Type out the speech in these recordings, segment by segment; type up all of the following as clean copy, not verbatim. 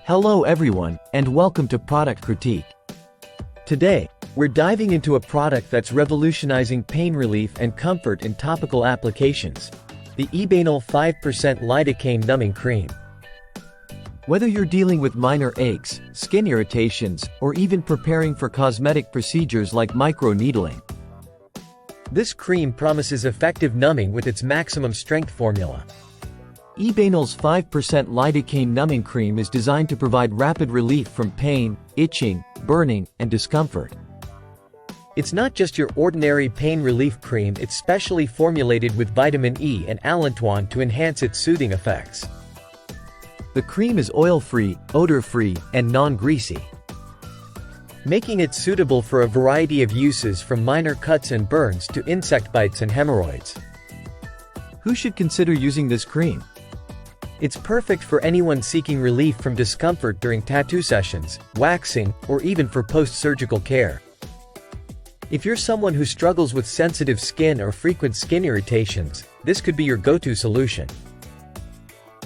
Hello everyone, and welcome to Product Critique. Today, we're diving into a product that's revolutionizing pain relief and comfort in topical applications, the Ebanel 5% Lidocaine Numbing Cream. Whether you're dealing with minor aches, skin irritations, or even preparing for cosmetic procedures like microneedling, this cream promises effective numbing with its maximum strength formula. Ebanel's 5% Lidocaine Numbing Cream is designed to provide rapid relief from pain, itching, burning, and discomfort. It's not just your ordinary pain relief cream, it's specially formulated with vitamin E and allantoin to enhance its soothing effects. The cream is oil-free, odor-free, and non-greasy, making it suitable for a variety of uses from minor cuts and burns to insect bites and hemorrhoids. Who should consider using this cream? It's perfect for anyone seeking relief from discomfort during tattoo sessions, waxing, or even for post-surgical care. If you're someone who struggles with sensitive skin or frequent skin irritations, this could be your go-to solution.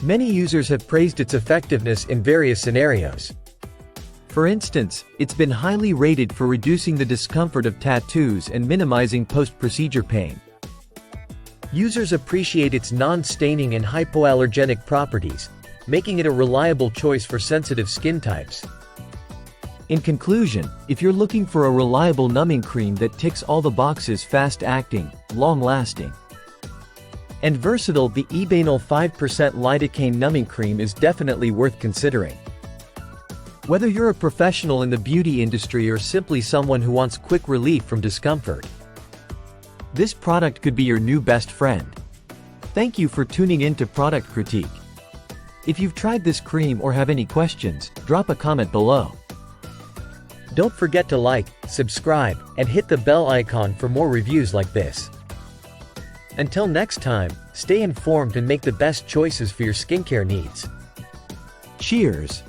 Many users have praised its effectiveness in various scenarios. For instance, it's been highly rated for reducing the discomfort of tattoos and minimizing post-procedure pain. Users appreciate its non-staining and hypoallergenic properties, making it a reliable choice for sensitive skin types. In conclusion, if you're looking for a reliable numbing cream that ticks all the boxes: fast-acting, long-lasting, and versatile, the Ebanel 5% Lidocaine Numbing Cream is definitely worth considering. Whether you're a professional in the beauty industry or simply someone who wants quick relief from discomfort, this product could be your new best friend. Thank you for tuning in to Product Critique. If you've tried this cream or have any questions, drop a comment below. Don't forget to like, subscribe, and hit the bell icon for more reviews like this. Until next time, stay informed and make the best choices for your skincare needs. Cheers!